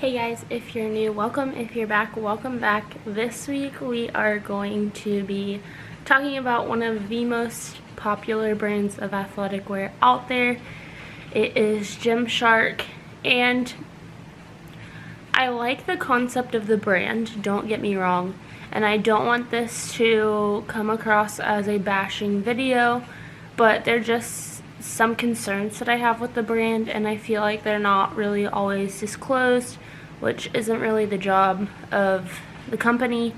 Hey guys, if you're new, welcome. If you're back, welcome back. This week we are going to be talking about one of the most popular brands of athletic wear out there. It is Gymshark, and I like the concept of the brand, don't get me wrong, and I don't want this to come across as a bashing video, but they're just some concerns that I have with the brand, and I feel like they're not really always disclosed, which isn't really the job of the company,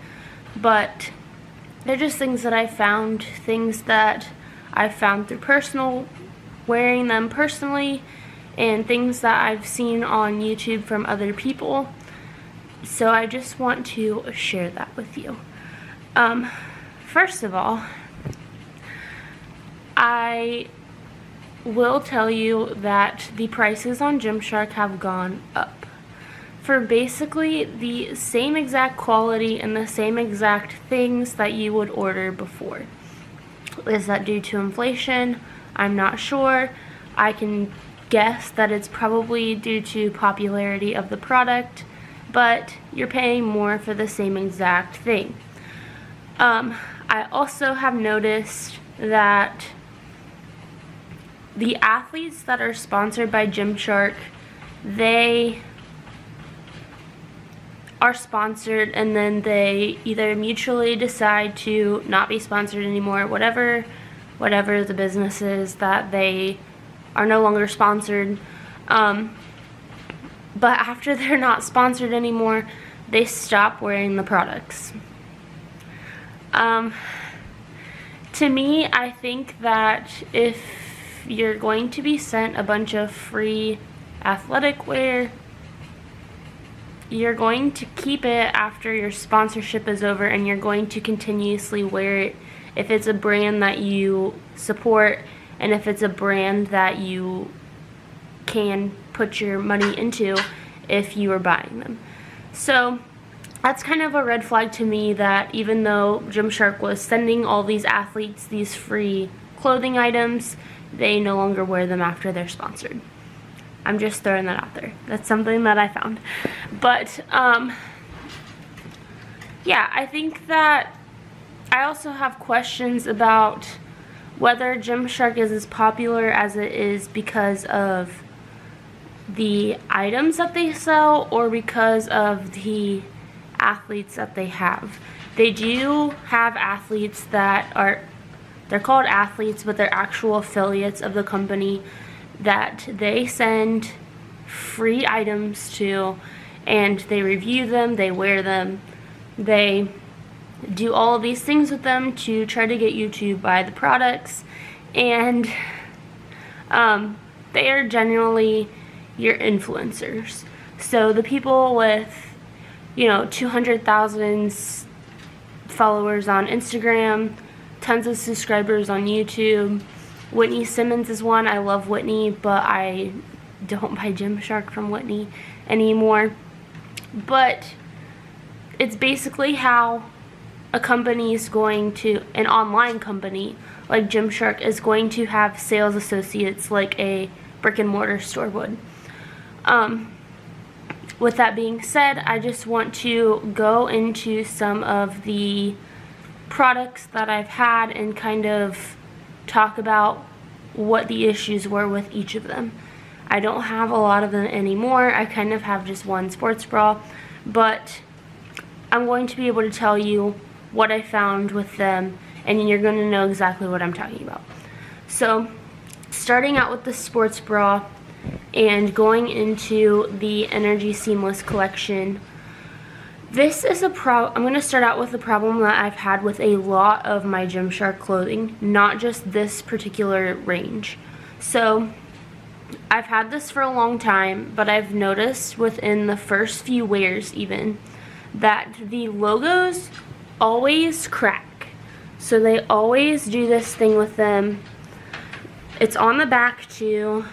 but they're just things that I found, things that I found through wearing them personally, and things that I've seen on YouTube from other people. So I just want to share that with you. First of all, I will tell you that the prices on Gymshark have gone up for basically the same exact quality and the same exact things that you would order before. Is that due to inflation? I'm not sure. I can guess that it's probably due to popularity of the product, but you're paying more for the same exact thing. I also have noticed that the athletes that are sponsored by Gymshark, they are sponsored and then they either mutually decide to not be sponsored anymore, whatever the business is that they are no longer sponsored. But after they're not sponsored anymore, they stop wearing the products. To me, I think that if you're going to be sent a bunch of free athletic wear, you're going to keep it after your sponsorship is over, and you're going to continuously wear it if it's a brand that you support and if it's a brand that you can put your money into if you are buying them. So that's kind of a red flag to me, that even though Gymshark was sending all these athletes these free clothing items, they no longer wear them after they're sponsored. I'm just throwing that out there. That's something that I found. But, yeah, I think that I also have questions about whether Gymshark is as popular as it is because of the items that they sell or because of the athletes that they have. They do have athletes that they're called athletes, but they're actual affiliates of the company that they send free items to, and they review them, they wear them, they do all of these things with them to try to get you to buy the products, and they are generally your influencers. So the people with 200,000 followers on Instagram, tons of subscribers on YouTube. Whitney Simmons is one. I love Whitney, but I don't buy Gymshark from Whitney anymore. But it's basically how a company is going to, an online company like Gymshark is going to have sales associates like a brick and mortar store would. With that being said, I just want to go into some of the products that I've had and kind of talk about what the issues were with each of them. I don't have a lot of them anymore. I kind of have just one sports bra, but I'm going to be able to tell you what I found with them, and you're going to know exactly what I'm talking about. So, starting out with the sports bra and going into the Energy Seamless collection, this is I'm going to start out with a problem that I've had with a lot of my Gymshark clothing, not just this particular range. So I've had this for a long time, but I've noticed within the first few wears even that the logos always crack. So they always do this thing with them. It's on the back too,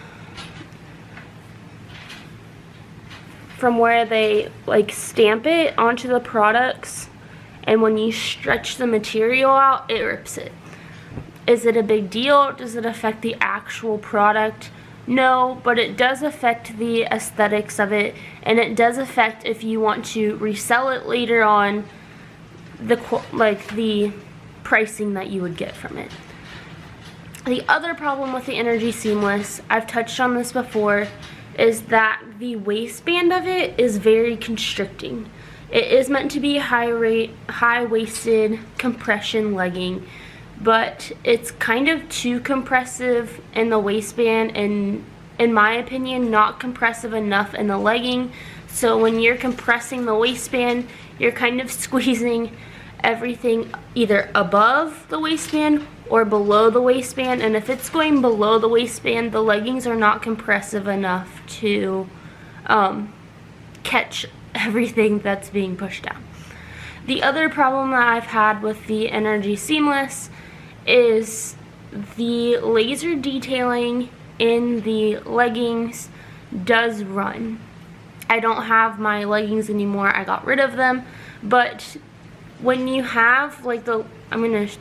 from where they stamp it onto the products, and when you stretch the material out, it rips it. Is it a big deal? Does it affect the actual product? No, but it does affect the aesthetics of it, and it does affect if you want to resell it later on, the pricing that you would get from it. The other problem with the Energy Seamless, I've touched on this before, is that the waistband of it is very constricting. It is meant to be high-waisted compression legging, but it's kind of too compressive in the waistband, and in my opinion, not compressive enough in the legging. So when you're compressing the waistband, you're kind of squeezing everything either above the waistband or below the waistband, and if it's going below the waistband, the leggings are not compressive enough to catch everything that's being pushed down. The other problem that I've had with the Energy Seamless is the laser detailing in the leggings does run. I don't have my leggings anymore, I got rid of them, but when you have I'm going to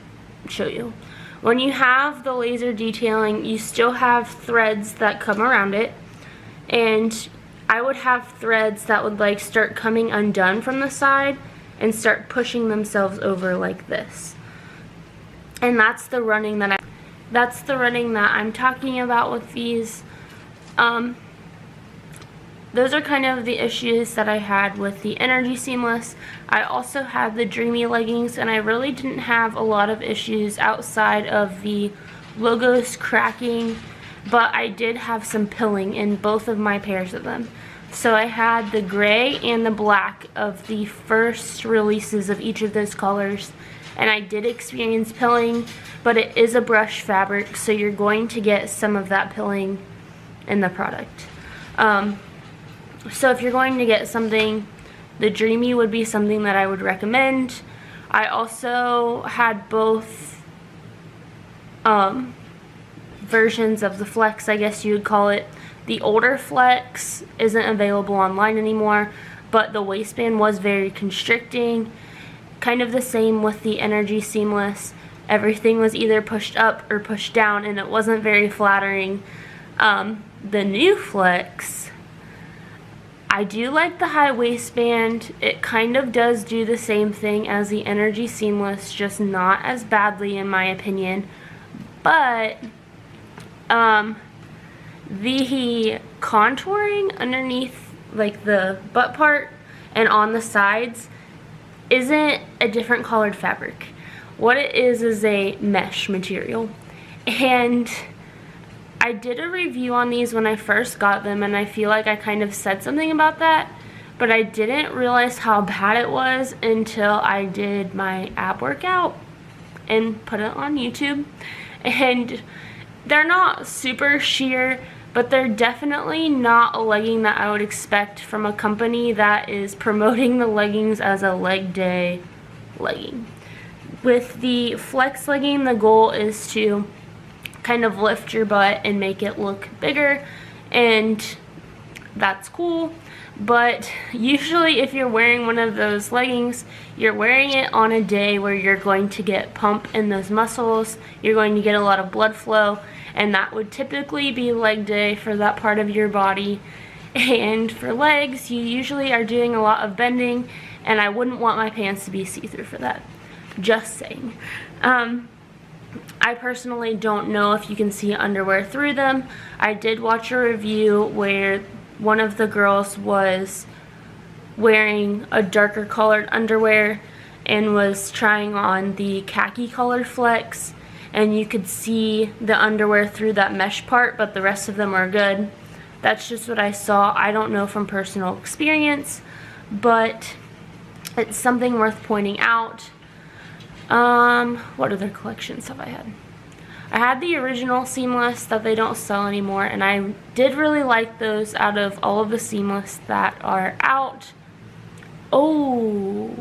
show you. When you have the laser detailing, you still have threads that come around it, and I would have threads that would start coming undone from the side and start pushing themselves over like this. And that's the running that I'm talking about with these. Those are kind of the issues that I had with the Energy Seamless. I also had the Dreamy leggings, and I really didn't have a lot of issues outside of the logos cracking, but I did have some pilling in both of my pairs of them. So I had the gray and the black of the first releases of each of those colors, and I did experience pilling, but it is a brush fabric, so you're going to get some of that pilling in the product. So if you're going to get something, the Dreamy would be something that I would recommend. I also had both versions of the Flex, I guess you would call it. The older Flex isn't available online anymore, but the waistband was very constricting. Kind of the same with the Energy Seamless. Everything was either pushed up or pushed down, and it wasn't very flattering. The new Flex, I do like the high waistband. It kind of does do the same thing as the Energy Seamless, just not as badly in my opinion. But the contouring underneath the butt part and on the sides isn't a different colored fabric. What it is a mesh material, and I did a review on these when I first got them, and I feel like I kind of said something about that, but I didn't realize how bad it was until I did my ab workout and put it on YouTube. And they're not super sheer, but they're definitely not a legging that I would expect from a company that is promoting the leggings as a leg day legging. With the Flex legging, the goal is to kind of lift your butt and make it look bigger, and that's cool. But usually if you're wearing one of those leggings, you're wearing it on a day where you're going to get pump in those muscles, you're going to get a lot of blood flow, and that would typically be leg day for that part of your body. And for legs, you usually are doing a lot of bending, and I wouldn't want my pants to be see-through for that. Just saying. I personally don't know if you can see underwear through them. I did watch a review where one of the girls was wearing a darker colored underwear and was trying on the khaki colored Flex, and you could see the underwear through that mesh part, but the rest of them are good. That's just what I saw. I don't know from personal experience, but it's something worth pointing out. What other collections have I had? I had the original Seamless that they don't sell anymore, and I did really like those out of all of the Seamless that are out. Oh,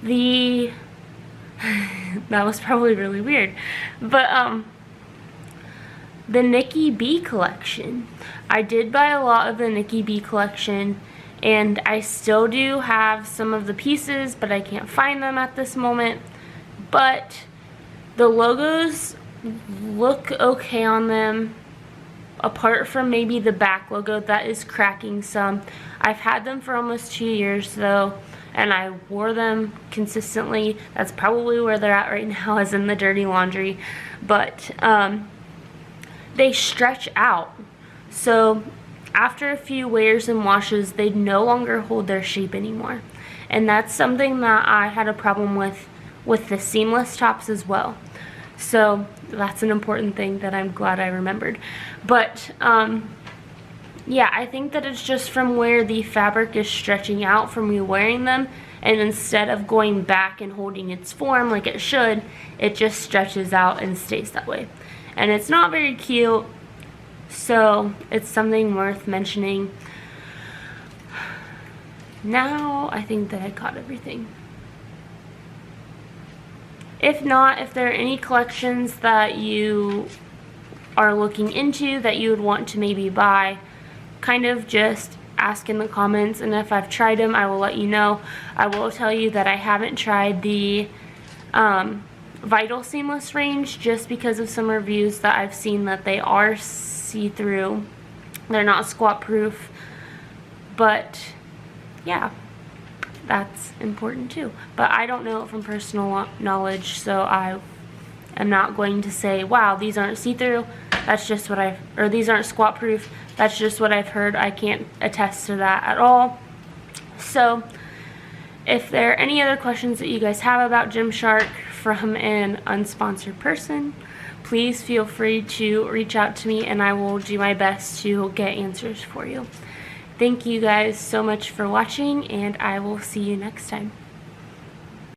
that was probably really weird, but the Nikki B collection. I did buy a lot of the Nikki B collection, and I still do have some of the pieces, but I can't find them at this moment. But the logos look okay on them. apart from maybe the back logo that is cracking some. I've had them for almost 2 years though, and I wore them consistently. That's probably where they're at right now, is in the dirty laundry. But they stretch out. So after a few wears and washes, they no longer hold their shape anymore. And that's something that I had a problem with the seamless tops as well. So that's an important thing that I'm glad I remembered. But yeah, I think that it's just from where the fabric is stretching out from me wearing them, and instead of going back and holding its form like it should, it just stretches out and stays that way. And it's not very cute, so it's something worth mentioning. Now I think that I got everything. If not, if there are any collections that you are looking into that you would want to maybe buy, kind of just ask in the comments, and if I've tried them, I will let you know. I will tell you that I haven't tried the Vital Seamless range, just because of some reviews that I've seen that they are see-through. They're not squat proof, but yeah, that's important too. But I don't know it from personal knowledge, so I am not going to say, wow, these aren't see-through. That's just what or these aren't squat proof. That's just what I've heard. I can't attest to that at all. So if there are any other questions that you guys have about Gymshark from an unsponsored person, please feel free to reach out to me, and I will do my best to get answers for you. Thank you guys so much for watching, and I will see you next time.